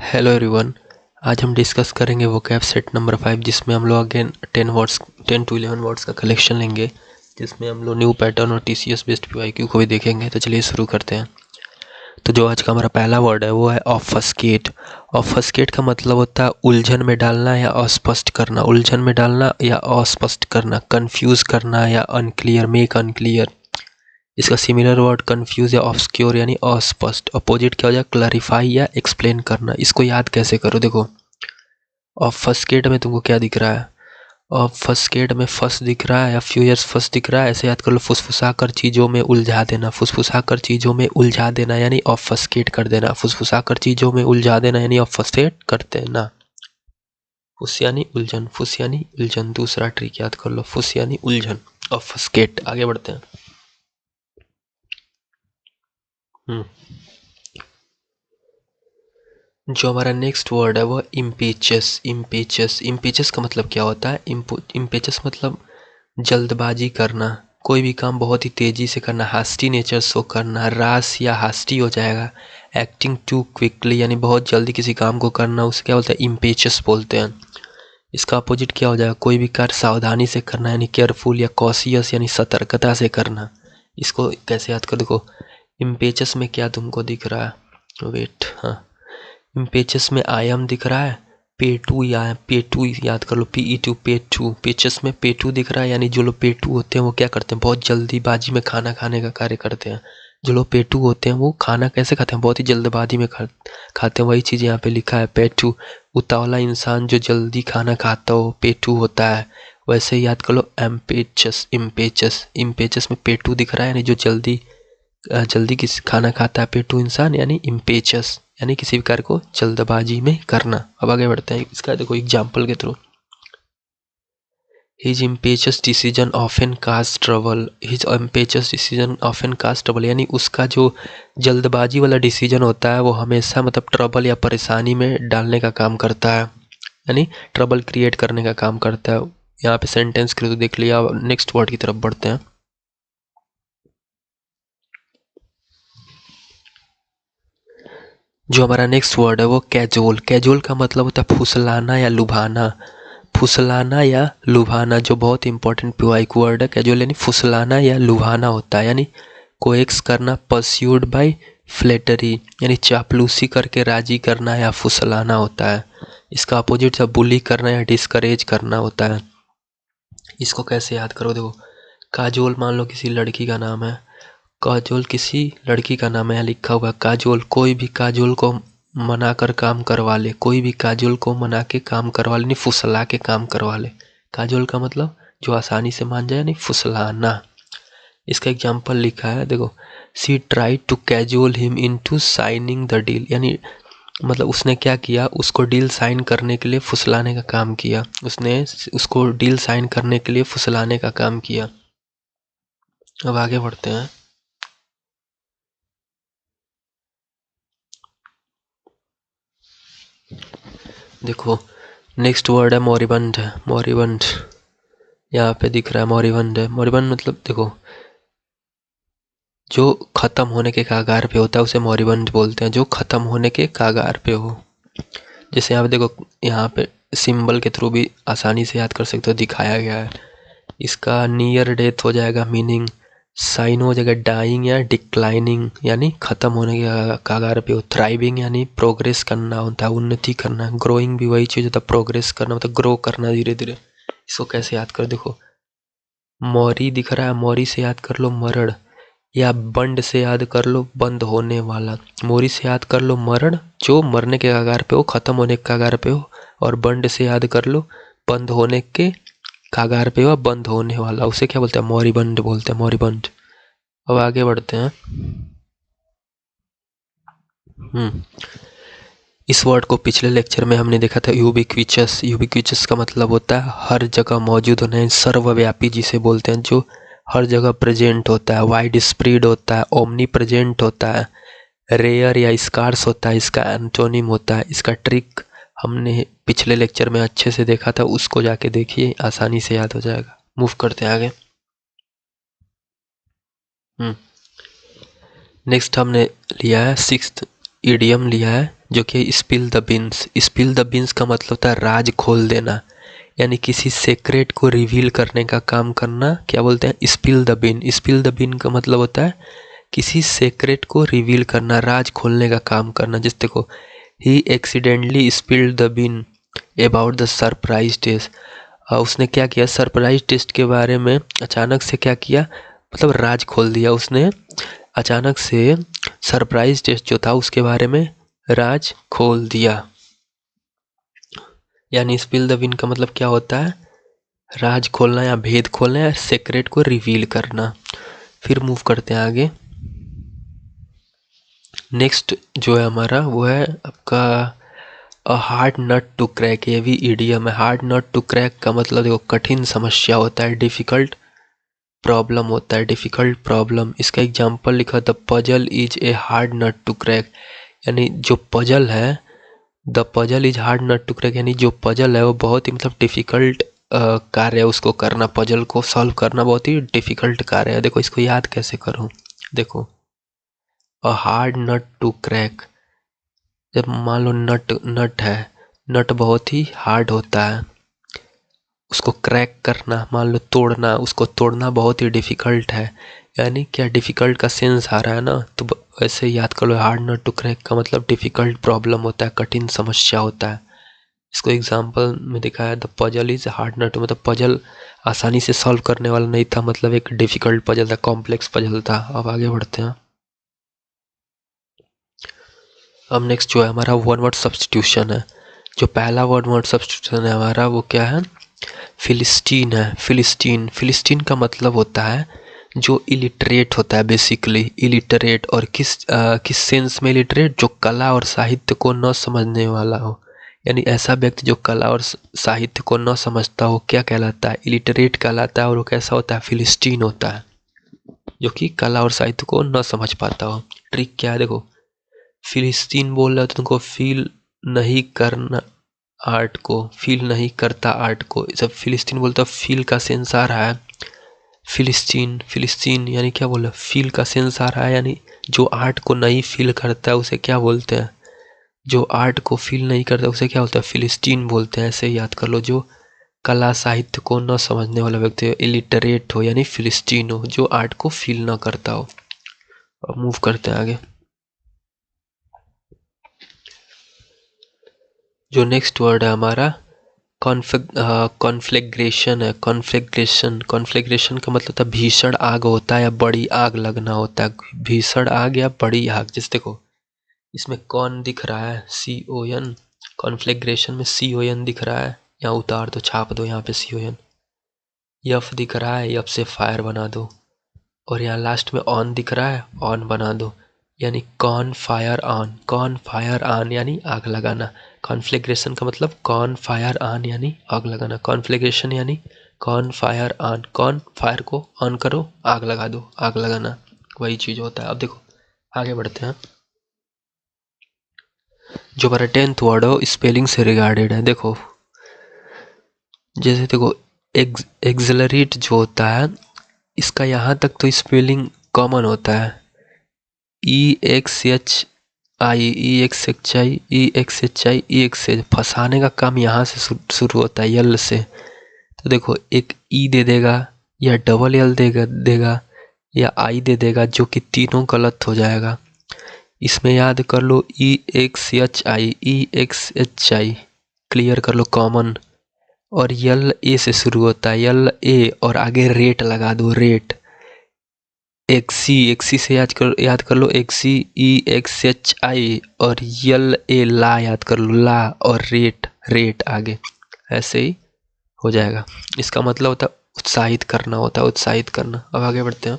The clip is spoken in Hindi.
Hello everyone. आज हम डिस्कस करेंगे वोकैब सेट नंबर 5, जिसमें हम लोग अगेन 10 to 11 वर्ड्स का कलेक्शन लेंगे, जिसमें हम लोग न्यू पैटर्न और टीसीएस बेस्ड पीवाईक्यू को भी देखेंगे। तो चलिए शुरू करते हैं। तो जो आज का हमारा पहला वर्ड है वो है ऑफस्केट। ऑफस्केट का मतलब होता है उलझन में डालना या अस्पष्ट करना, उलझन में डालना या अस्पष्ट करना, कंफ्यूज करना या अनक्लियर, मेक अनक्लियर। इसका सिमिलर वर्ड कंफ्यूज या ऑब्सक्योर यानी अस्पष्ट। अपोजिट क्या हो जाए, क्लैरिफाई या एक्सप्लेन करना। इसको याद कैसे करो, देखो ऑफस्केट में तुमको क्या दिख रहा है, ऑफस्केट में फर्स्ट दिख रहा है या फ्यू ईयर्स फर्स्ट दिख रहा है, ऐसे याद कर लो, फुसफुसा कर चीज़ों में उलझा देना, फुसफुसा कर चीज़ों में उलझा देना यानी ऑफस्केट कर देना, फुसफुसा कर चीज़ों में उलझा देना यानी ऑफस्केट कर देना। फुस यानी उलझन, फुस यानी उलझन। दूसरा ट्रिक याद कर लो, फुस यानी उलझन, ऑफस्केट। आगे बढ़ते हैं। जो हमारा नेक्स्ट वर्ड है वो इम्पीचस। इम्पीचस, इम्पीचस का मतलब क्या होता है, इम्पीचस मतलब जल्दबाजी करना, कोई भी काम बहुत ही तेज़ी से करना, हास्टी नेचर शो करना, रास या हास्टी हो जाएगा। एक्टिंग टू क्विकली यानी बहुत जल्दी किसी काम को करना, उसे क्या बोलते हैं, इम्पीचस बोलते हैं। इसका अपोजिट क्या हो जाएगा, कोई भी कार्य सावधानी से करना यानी केयरफुल, या कॉशियस यानी सतर्कता से करना। इसको कैसे याद कर, देखो इम्पेचस में क्या तुमको दिख रहा है, वेट, हाँ, इम्पेचस में आयम दिख रहा है, पेटू या पेटू याद कर लो, PE2 पेटू। पेचस में पेटू दिख रहा है यानी जो लोग पेटू होते हैं वो क्या करते हैं, बहुत जल्दीबाजी में खाना खाने का कार्य करते हैं। जो लोग पेटू होते हैं वो खाना कैसे खाते हैं, बहुत ही जल्दबाजी में खाते हैं। वही चीज़ यहाँ पे लिखा है, पेटू। उतावला इंसान जो जल्दी खाना खाता हो पेटू होता है। वैसे ही याद कर लो एम्पेचस, इम्पेचस, इम्पेचस में पेटू दिख रहा है यानी जो जल्दी किसी खाना खाता है पेटू इंसान यानी इम्पेचस, यानी किसी भी कार्य को जल्दबाजी में करना। अब आगे बढ़ते हैं, इसका देखो एग्जाम्पल के through. His impetuous decision often caused trouble. His impetuous decision often caused trouble यानी उसका जो जल्दबाजी वाला डिसीजन होता है वो हमेशा मतलब ट्रबल या परेशानी में डालने का काम करता है, यानी ट्रबल क्रिएट करने का काम करता है। यहाँ पे सेंटेंस के थ्रू देख लिया। नेक्स्ट वर्ड की तरफ बढ़ते हैं। जो हमारा नेक्स्ट वर्ड है वो कैजुअल। कैजुअल का मतलब होता है फुसलाना या लुभाना, फुसलाना या लुभाना, जो बहुत इंपॉर्टेंट पीवाईक वर्ड है। कैजुअल यानी फुसलाना या लुभाना होता है, यानी कोएक्स करना, परस्यूड बाय फ्लेटरी यानी चापलूसी करके राजी करना या फुसलाना होता है। इसका अपोजिट से बुली करना या डिस्करेज करना होता है। इसको कैसे याद करो, देखो काजोल मान लो किसी लड़की का नाम है, काजोल किसी लड़की का नाम है, यहाँ लिखा हुआ है काजोल। कोई भी काजोल को मना कर काम करवा ले, कोई भी काजोल को मना के काम करवा ले, नहीं फुसला के काम करवा ले। काजोल का मतलब जो आसानी से मान जाए, नहीं फुसलाना। इसका एग्जाम्पल लिखा है, देखो she try to cajole him into signing the deal, यानी मतलब उसने क्या किया, उसको डील साइन करने के लिए फुसलाने का काम किया, उसने उसको डील साइन करने के लिए फुसलाने का काम किया। अब आगे बढ़ते हैं। देखो नेक्स्ट वर्ड है मोरिबंड। मोरिबंड यहाँ पे दिख रहा है, मोरिबंड है। मोरिबंड मतलब देखो जो खत्म होने के कागार पे होता है उसे मोरिबंड बोलते हैं, जो खत्म होने के कागार पे हो। जैसे यहाँ पे देखो, यहाँ पे सिंबल के थ्रू भी आसानी से याद कर सकते हो, दिखाया गया है। इसका नियर डेथ हो जाएगा मीनिंग, साइन हो जाएगा डाइंग या डिक्लाइनिंग यानी खत्म होने के कागार पे हो। थ्राइविंग यानी प्रोग्रेस करना होता है, उन्नति करना। ग्रोइंग भी वही चीज़ होता है, प्रोग्रेस करना मतलब ग्रो करना धीरे धीरे। इसको कैसे याद कर, देखो मौरी दिख रहा है, मौरी से याद कर लो मरण, या बंड से याद कर लो बंद होने वाला। मोरी से याद कर लो मरण, जो मरने के कगार पे हो, खत्म होने के कगार पे हो। और बंड से याद कर लो बंद होने के कागार पे हो, बंद होने वाला, उसे क्या बोलते हैं, मोरिबंड बोलते हैं, मोरिबंड। अब आगे बढ़ते हैं। इस वर्ड को पिछले लेक्चर में हमने देखा था, यूबिक्विचस। यूबिक्विचस का मतलब होता है हर जगह मौजूद होना, सर्वव्यापी जिसे बोलते हैं, जो हर जगह प्रेजेंट होता है। वाइड स्प्रेड होता है, ओमनी प्रेजेंट होता है, रेयर या स्कार्स होता है, इसका एंटोनिम होता है। इसका ट्रिक हमने पिछले लेक्चर में अच्छे से देखा था, उसको जाके देखिए, आसानी से याद हो जाएगा। मूव करते हैं आगे। नेक्स्ट हमने लिया है सिक्स्थ इडियम लिया है, जो कि spill the beans. Spill the beans का मतलब होता है राज खोल देना, यानी किसी सीक्रेट को रिवील करने का काम करना। क्या बोलते हैं? Spill the bean. Spill the bean का मतलब होता है किसी सीक्रेट को रिवील करना, राज खोलने का काम करना। जिस देखो, he accidentally spilled the bean about the surprise test. उसने क्या किया? सरप्राइज टेस्ट के बारे में अचानक से क्या किया? मतलब राज खोल दिया उसने। अचानक से सरप्राइज टेस्ट जो था उसके बारे में राज खोल दिया। यानी स्पिल द बीन का मतलब क्या होता है? राज खोलना या भेद खोलना या सीक्रेट को रिवील करना। फिर मूव करते हैं आगे। नेक्स्ट जो है हमारा वो है आपका a hard nut to crack. ये भी ईडियम है। हार्ड नट टू क्रैक का मतलब देखो कठिन समस्या होता है, डिफ़िकल्ट प्रॉब्लम होता है, डिफ़िकल्ट प्रॉब्लम। इसका एग्जांपल लिखा, the puzzle is a hard nut to crack. यानी जो पजल है, the puzzle is hard nut to crack, यानी जो पजल है वो बहुत ही मतलब डिफ़िकल्ट कार्य है उसको करना। पजल को सॉल्व करना बहुत ही डिफ़िकल्ट कार्य है। देखो इसको याद कैसे करूँ। देखो, a hard nut to crack, जब मान लो नट है, नट बहुत ही हार्ड होता है, उसको क्रैक करना, मान लो तोड़ना, उसको तोड़ना बहुत ही डिफ़िकल्ट है। यानी क्या डिफ़िकल्ट का सेंस आ रहा है ना, तो वैसे ही याद कर लो। हार्ड नट टू क्रैक का मतलब डिफ़िकल्ट प्रॉब्लम होता है, कठिन समस्या होता है। इसको एग्जांपल में दिखाया, the puzzle is hard nut, मतलब पजल आसानी से सॉल्व करने वाला नहीं था, मतलब एक डिफ़िकल्ट पजल था, कॉम्प्लेक्स पजल था। अब आगे बढ़ते हैं। अब नेक्स्ट जो है हमारा वन वर्ड सब्स्टिट्यूशन है। जो पहला वर्ड सब्स्टिट्यूशन है हमारा वो क्या है? फिलिस्टीन है। फिलिस्टीन, फिलिस्टीन का मतलब होता है जो इलिटरेट होता है, बेसिकली इलिटरेट। और किस सेंस में इलिटरेट? जो कला और साहित्य को न समझने वाला हो, यानी ऐसा व्यक्ति जो कला और साहित्य को न समझता हो, क्या कहलाता है? इलिटरेट कहलाता है। और वो कैसा होता है? फिलिस्टीन होता है, जो कि कला और साहित्य को न समझ पाता हो। ट्रिक क्या है? देखो, फिलिस्तीन बोल रहा है तो तुमको फील नहीं करना आर्ट को, फील नहीं करता आर्ट को। जब फिलिस्तीन बोलता फील का सेंस आ रहा है, फिलिस्तीन फिलिस्तीन यानी क्या बोला? फील का सेंस आ रहा है, यानी जो आर्ट को नहीं फील करता है उसे क्या बोलते हैं? जो आर्ट को फील नहीं करता उसे क्या बोलता है? फिलिस्तीन बोलते हैं। ऐसे ही याद कर लो, जो कला साहित्य को न समझने वाला व्यक्ति हो, इलिटरेट हो, यानी फिलिस्तीन हो, जो आर्ट को फील न करता हो। अब मूव करते हैं आगे। जो नेक्स्ट वर्ड है हमारा कॉन्फ्लेग्रेशन है। कॉन्फ्लेग्रेशन का मतलब होता है भीषण आग होता है या बड़ी आग लगना होता है। भीषण आग या बड़ी आग। जैसे देखो इसमें कौन दिख रहा है? CON। कॉन्फ्लेग्रेशन में CON दिख रहा है, यहाँ उतार दो, छाप दो यहाँ पे CON। यफ दिख रहा है, यफ से फायर बना दो। और यहाँ लास्ट में ऑन दिख रहा है, ऑन बना दो, यानी con fire on. Con fire on यानी आग लगाना। कॉन्फ्लेग्रेशन का मतलब कॉन फायर ऑन यानी आग लगाना। कॉन्फ्लेग्रेशन यानी con fire on, con fire को ऑन करो, आग लगा दो, आग लगाना, वही चीज़ होता है। अब देखो आगे बढ़ते हैं। जो हमारा 10th वर्ड हो स्पेलिंग से रिगार्डेड है। देखो जैसे देखो एक्सिलरेट जो होता है, इसका यहाँ तक तो स्पेलिंग कॉमन होता है, EXHI फंसाने का काम यहाँ से शुरू होता है, यल से। तो देखो एक ई दे देगा या डबल एल देगा या आई दे देगा, जो कि तीनों गलत हो जाएगा। इसमें याद कर लो EXHI क्लियर कर लो, कॉमन। और यल ए से शुरू होता है, यल ए, और आगे रेट लगा दो, रेट। एक्सी से याद कर लो, EXHI और यल ए ला याद कर लो, ला, और रेट आगे, ऐसे ही हो जाएगा। इसका मतलब होता है उत्साहित करना, होता है उत्साहित करना। अब आगे बढ़ते हैं।